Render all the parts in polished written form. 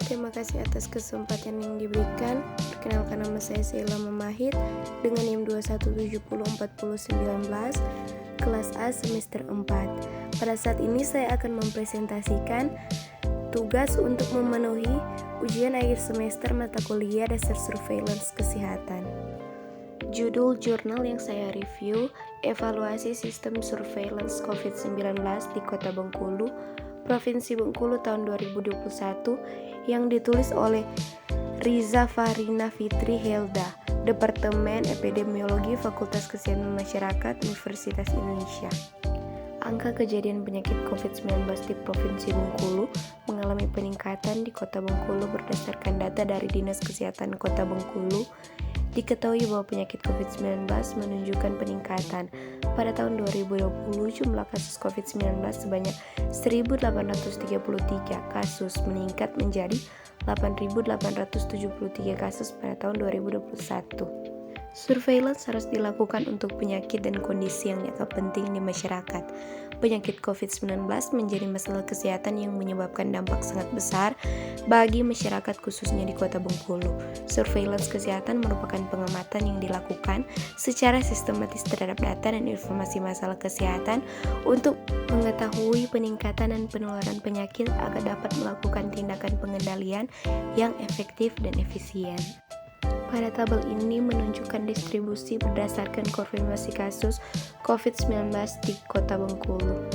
Terima kasih atas kesempatan yang diberikan. Perkenalkan, nama saya Sheila Mamahit dengan NIM 21704019, kelas A semester 4. Pada saat ini saya akan mempresentasikan tugas untuk memenuhi ujian akhir semester mata kuliah dasar surveillance kesehatan. Judul jurnal yang saya review, Evaluasi Sistem Surveillance COVID-19 di Kota Bengkulu, Provinsi Bengkulu tahun 2021, yang ditulis oleh Riza Farina Fitri Helda, Departemen Epidemiologi Fakultas Kesehatan Masyarakat Universitas Indonesia. Angka kejadian penyakit COVID-19 di Provinsi Bengkulu mengalami peningkatan di Kota Bengkulu berdasarkan data dari Dinas Kesehatan Kota Bengkulu. Diketahui bahwa penyakit COVID-19 menunjukkan peningkatan. Pada tahun 2020, jumlah kasus COVID-19 sebanyak 1.833 kasus meningkat menjadi 8.873 kasus pada tahun 2021. Surveillance harus dilakukan untuk penyakit dan kondisi yang dianggap penting di masyarakat. Penyakit COVID-19 menjadi masalah kesehatan yang menyebabkan dampak sangat besar bagi masyarakat khususnya di Kota Bengkulu. Surveillance kesehatan merupakan pengamatan yang dilakukan secara sistematis terhadap data dan informasi masalah kesehatan untuk mengetahui peningkatan dan penularan penyakit agar dapat melakukan tindakan pengendalian yang efektif dan efisien. Pada tabel ini menunjukkan distribusi berdasarkan konfirmasi kasus COVID-19 di Kota Bengkulu.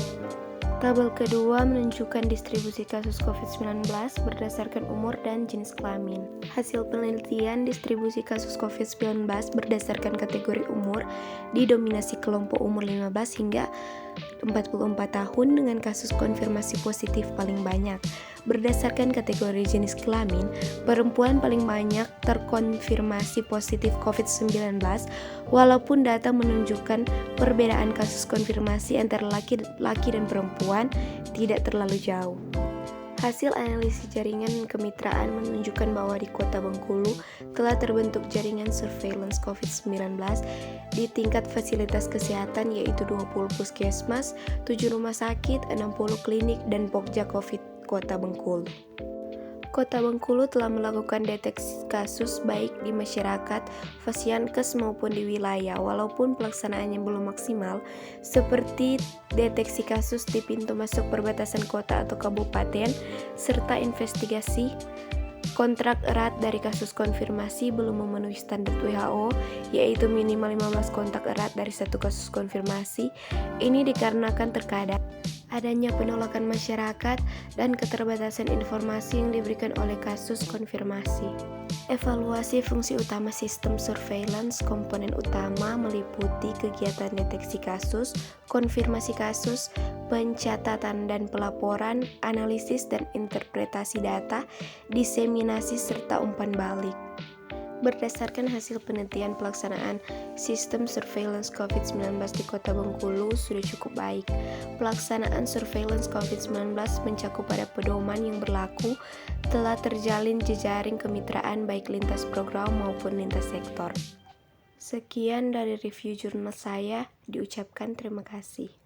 Tabel kedua menunjukkan distribusi kasus COVID-19 berdasarkan umur dan jenis kelamin. Hasil penelitian distribusi kasus COVID-19 berdasarkan kategori umur didominasi kelompok umur 15 hingga 44 tahun dengan kasus konfirmasi positif paling banyak. Berdasarkan kategori jenis kelamin, perempuan paling banyak terkonfirmasi positif COVID-19, walaupun data menunjukkan perbedaan kasus konfirmasi antara laki dan perempuan tidak terlalu jauh. Hasil analisis jaringan kemitraan menunjukkan bahwa di Kota Bengkulu telah terbentuk jaringan surveillance COVID-19 di tingkat fasilitas kesehatan, yaitu 20 puskesmas, 7 rumah sakit, 60 klinik, dan Pokja COVID Kota Bengkulu. Kota Bengkulu telah melakukan deteksi kasus baik di masyarakat, Fasiankes maupun di wilayah, walaupun pelaksanaannya belum maksimal, seperti deteksi kasus di pintu masuk perbatasan kota atau kabupaten, serta investigasi kontrak erat dari kasus konfirmasi belum memenuhi standar WHO, yaitu minimal 15 kontak erat dari satu kasus konfirmasi. Ini dikarenakan terkadang adanya penolakan masyarakat dan keterbatasan informasi yang diberikan oleh kasus konfirmasi. Evaluasi fungsi utama sistem surveillance. Komponen utama meliputi kegiatan deteksi kasus, konfirmasi kasus, pencatatan dan pelaporan, analisis dan interpretasi data, diseminasi serta umpan balik. Berdasarkan hasil penelitian, pelaksanaan sistem surveillance COVID-19 di Kota Bengkulu sudah cukup baik. Pelaksanaan surveillance COVID-19 mencakup pada pedoman yang berlaku, telah terjalin jejaring kemitraan baik lintas program maupun lintas sektor. Sekian dari review jurnal saya, diucapkan terima kasih.